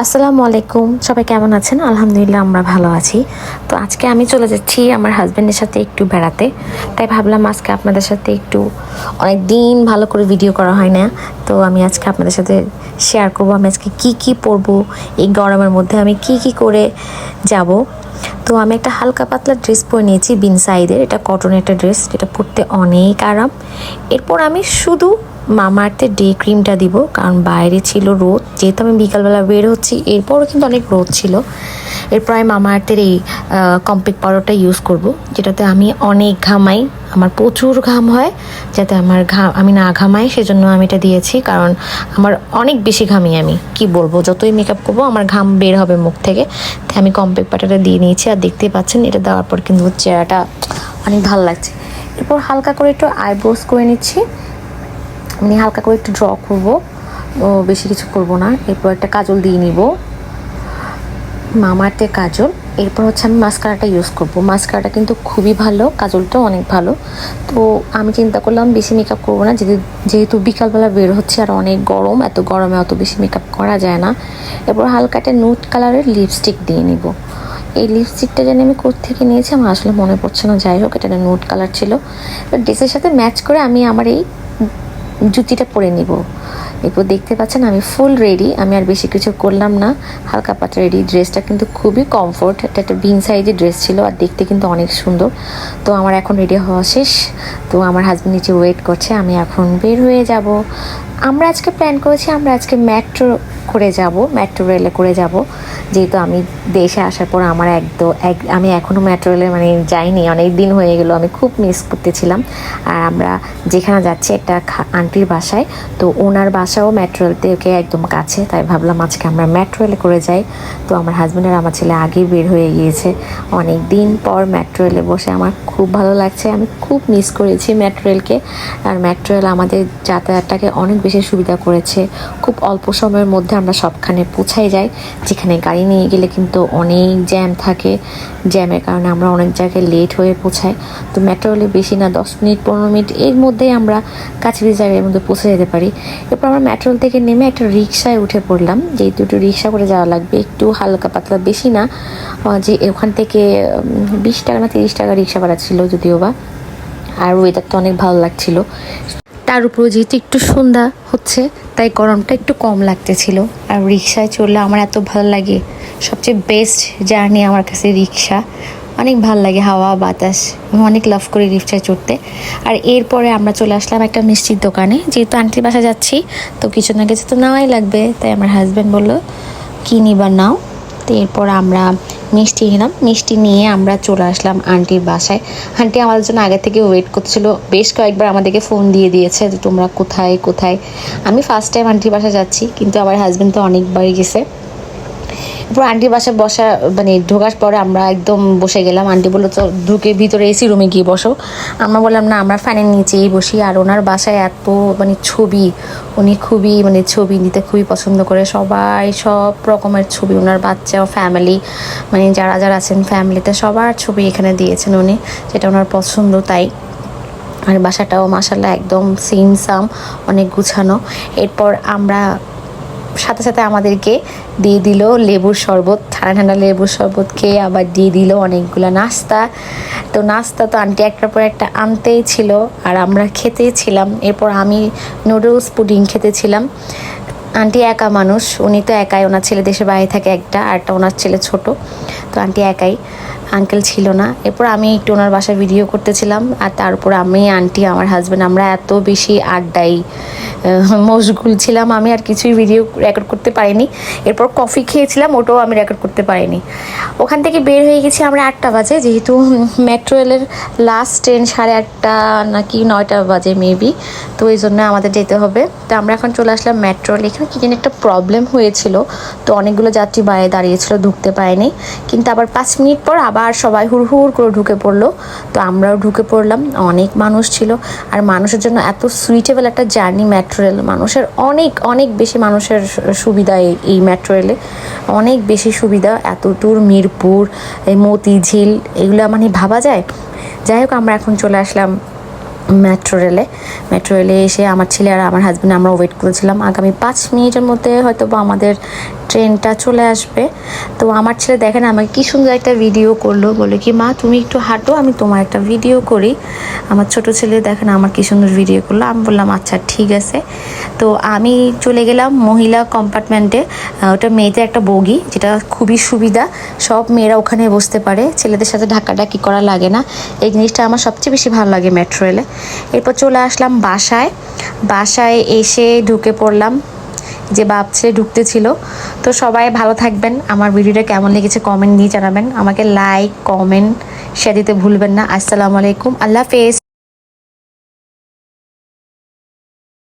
আসসালামু আলাইকুম, সবাই কেমন আছেন? আলহামদুলিল্লাহ আমরা ভালো আছি। তো আজকে আমি চলে যাচ্ছি আমার হাজব্যান্ডের সাথে একটু বেড়াতে। তাই ভাবলাম আজকে আপনাদের সাথে একটু অনেক দিন ভালো করে ভিডিও করা হয় না, তো আমি আজকে আপনাদের সাথে শেয়ার করব আমি আজকে কি পরবো, এই গরমের মধ্যে আমি কি করে যাব। তো আমি একটা হালকা পাতলা ড্রেস পরে নিয়েছি বিন সাইডের, এটা কটনের একটা ড্রেস, যেটা পরতে অনেক আরাম। এরপর আমি শুধু মামাআর্থের ডে ক্রিমটা দিব, কারণ বাইরে ছিল রোদ, যেহেতু আমি বিকালবেলা বের হচ্ছি, এরপরও কিন্তু অনেক রোদ ছিল। এরপর আমি মামাআর্থের এই কম্প্যাক্ট পাউডারটা ইউজ করব, যেটাতে আমি অনেক ঘামাই, আমার প্রচুর ঘাম হয়। যাতে আমার আমি না ঘামাই সেজন্য আমি এটা দিয়েছি, কারণ আমার অনেক বেশি ঘামি। আমি কি বলবো, যতই মেকআপ করবো আমার ঘাম বের হবে মুখ থেকে। তাই আমি কম্প্যাক্ট পাউডারটা দিয়ে নিয়েছি, আর দেখতেই পাচ্ছেন এটা দেওয়ার পর কিন্তু চেহারাটা অনেক ভালো লাগছে। এরপর হালকা করে একটু আইব্রোজ করে নিচ্ছি, আমি হালকা করে একটু ড্র করবো, বেশি কিছু করব না। এরপর একটা কাজল দিয়ে নিব, মামাআর্থের কাজল। এরপর হচ্ছে আমি মাস্কারাটা ইউজ করব, মাস্কারাটা কিন্তু খুবই ভালো, কাজলটাও অনেক ভালো। তো আমি চিন্তা করলাম বেশি মেকআপ করবো না, যেহেতু বিকালবেলা বের হচ্ছে আর অনেক গরম, এত গরমে অত বেশি মেকআপ করা যায় না। এরপর হালকা একটা নুড কালারের লিপস্টিক দিয়ে নিব। এই লিপস্টিকটা জানি আমি কোত্থেকে নিয়েছি আমার আসলে মনে পড়ছে না, যাই হোক এটা নুড কালার ছিল। ড্রেসের সাথে ম্যাচ করে আমি আমার এই জুতিটা পরে নিব। এরপর দেখতে পাচ্ছেন আমি ফুল রেডি, আমি আর বেশি কিছু করলাম না, হালকা পাতলা রেডি। ড্রেসটা কিন্তু খুবই কমফোর্ট, এটা একটা বিন সাইজের ড্রেস ছিল আর দেখতে কিন্তু অনেক সুন্দর। তো আমার এখন রেডি হওয়া শেষ, তো আমার হাজব্যান্ড নিচে ওয়েট করছে, আমি এখন বের হয়ে যাব। আমরা আজকে প্ল্যান করেছি আমরা আজকে মেট্রো করে যাব, মেট্রো রেলে করে যাব, যেহেতু আমি দেশে আসার পর আমার আমি এখনও মেট্রো রেলে যাইনি, অনেক দিন হয়ে গেলো, আমি খুব মিস করতেছিলাম। আর আমরা যেখানে যাচ্ছি একটা আন্টির বাসায়, তো ওনার বাসাও মেট্রো রেল থেকে একদম কাছে, তাই ভাবলাম আজকে আমরা মেট্রো রেলে করে যাই। তো আমার হাজব্যান্ড আর আমার ছেলে আগেই বের হয়ে গিয়েছে, অনেক দিন পর মেট্রো রেলে বসে আমার খুব ভালো লাগছে, আমি খুব মিস করেছি মেট্রো রেলকে। আর মেট্রো রেল আমাদের যাতায়াতটাকে অনেক বেশি সুবিধা করেছে, খুব অল্প সময়ের মধ্যে আমরা সবখানে পৌঁছাই যাই, যেখানে গাড়ি নিয়ে গেলে কিন্তু অনেক জ্যাম থাকে, জ্যামের কারণে আমরা অনেক জায়গায় লেট হয়ে পৌঁছাই। তো মেট্রো রেলে বেশি না, 10 মিনিট 15 মিনিট এর মধ্যেই আমরা কাছাকাছি জায়গার মধ্যে পৌঁছে যেতে পারি। এরপর আমরা মেট্রো রেল থেকে নেমে একটা রিক্সায় উঠে পড়লাম, যেহেতু একটু রিক্সা করে যাওয়া লাগবে, একটু হালকা পাতলা, বেশি না, যে ওখান থেকে 20 টাকা না 30 টাকা রিক্সা ভাড়া ছিল যদিও বা। আর ওয়েদারটা অনেক ভালো লাগছিল, তার উপরে যেহেতু একটু সন্ধ্যা হচ্ছে তাই গরমটা একটু কম লাগতেছিল। আর রিক্সায় চললে আমার এত ভালো লাগে, সবচেয়ে বেস্ট জার্নি আমার কাছে রিক্সা, অনেক ভালো লাগে, হাওয়া বাতাস, আমি অনেক লাভ করি রিক্সায় চড়তে। আর এরপরে আমরা চলে আসলাম একটা মিষ্টির দোকানে, যেহেতু আন্টির বাসা যাচ্ছি তো কিছু না কিছু তো নেওয়াই লাগবে, তাই আমার হাজব্যান্ড বললো কী নিবার নাও। তো এরপর আমরা মিষ্টি নিলাম, মিষ্টি নিয়ে আমরা চলে আসলাম আন্টির বাসায়। আন্টি আমাদের জন্য আগে থেকে ওয়েট করছিল, বেশ কয়েকবার আমাদেরকে ফোন দিয়ে দিয়েছে যে তোমরা কোথায় কোথায়। আমি ফার্স্ট টাইম আন্টির বাসায় যাচ্ছি, কিন্তু আমার হাজব্যান্ড তো অনেকবারই গেছে। এরপর আন্টির বাসায় ঢোকার পরে আমরা একদম বসে গেলাম। আন্টি বললো তো ঢুকে ভিতরে এসি রুমে গিয়ে বসো, আমরা বললাম না আমরা ফ্যানের নিচেই বসি। আর ওনার বাসায় এত ছবি, উনি খুবই ছবি নিতে খুবই পছন্দ করে, সবাই সব রকমের ছবি, ওনার বাচ্চা ফ্যামিলি যারা যারা আছেন ফ্যামিলিতে সবার ছবি এখানে দিয়েছেন উনি, যেটা ওনার পছন্দ তাই। আর বাসাটাও মাশাআল্লাহ একদম সিমসাম, অনেক গুছানো। এরপর আমরা সাথে সাথে আমাদেরকে দিয়ে দিল লেবুর শরবত, ঠান্ডা ঠান্ডা লেবুর শরবত খেয়ে আবার দিয়ে দিল অনেকগুলো নাস্তা। তো নাস্তা তো আন্টি একটার পর একটা আনতেই ছিল আর আমরা খেতেই ছিলাম। এরপর আমি নুডলস পুডিং খেতেছিলাম। আন্টি একা মানুষ, উনি তো একাই, ওনার ছেলে দেশের বাইরে থাকে একটা, আরটা ওনার ছেলে ছোট, তো আন্টি একাই, আঙ্কেল ছিল না। এরপর আমি একটু ওনার বাসায় ভিডিও করতেছিলাম, আর তার উপর আমি আন্টি আমার হাজব্যান্ড আমরা এত বেশি আড্ডায় মশগুল ছিলাম, আমি আর কিছুই ভিডিও রেকর্ড করতে পারিনি। এরপর কফি খেয়েছিলাম, ওটাও আমি রেকর্ড করতে পারিনি। ওখান থেকে বের হয়ে গেছি আমরা 8টা বাজে, যেহেতু মেট্রো রেলের লাস্ট ট্রেন 8:30 নাকি 9টা বাজে মেবি, তো এই জন্য আমাদের যেতে হবে। তো আমরা এখন চলে আসলাম মেট্রো রেল। এখানে কি যেন একটা প্রবলেম হয়েছিল, তো অনেকগুলো যাত্রী বাইরে দাঁড়িয়েছিল, ঢুকতে পারেনি, কিন্তু আবার 5 মিনিট পর আবার সবাই হুড় করে ঢুকে পড়লো। তো আমরাও ঢুকে পড়লাম, অনেক মানুষ ছিল। আর মানুষের জন্য এত সুইটেবল একটা জার্নি মেট্রো রেল, মানুষের অনেক অনেক বেশি মানুষের সুবিধা এই মেট্রো রেলে, অনেক বেশি সুবিধা। এত দূর মিরপুর, এই মতিঝিল, এগুলো ভাবা যায়। যাই হোক আমরা এখন চলে আসলাম মেট্রো রেলে এসে আমার ছেলে আর আমার হাজব্যান্ড আমরা ওয়েট করেছিলাম। আগামী 5 মিনিটের মধ্যে হয়তো বা আমাদের ট্রেনটা চলে আসবে। তো আমার ছেলে দেখেন আমাকে কি সুন্দর একটা ভিডিও করলো, বলে কি মা তুমি একটু হাঁটো, আমি তোমার একটা ভিডিও করি। আমার ছোট ছেলে দেখেন আমার কি সুন্দর ভিডিও করলো। আমি বললাম আচ্ছা ঠিক আছে। তো আমি চলে গেলাম মহিলা কম্পার্টমেন্টে। ওটা মেয়েদের একটা বগি, যেটা খুবই সুবিধা, সব মেয়েরা ওখানে বসতে পারে, ছেলেদের সাথে ধাক্কাধাক্কি করা লাগে না। এই জিনিসটা আমার সবচেয়ে বেশি ভালো লাগে মেট্রো রেলে। এরপর চলে আসলাম বাসায় এসে ঢুকে পড়লাম, যে বাপ ছেলে ঢুকতে ছিল। তো সবাই ভালো থাকবেন, আমার ভিডিওটা কেমন লেগেছে কমেন্ট দিয়ে জানাবেন, আমাকে লাইক কমেন্ট শেয়ার দিতে ভুলবেন না। আসসালামু আলাইকুম, আল্লাহ হাফেজ।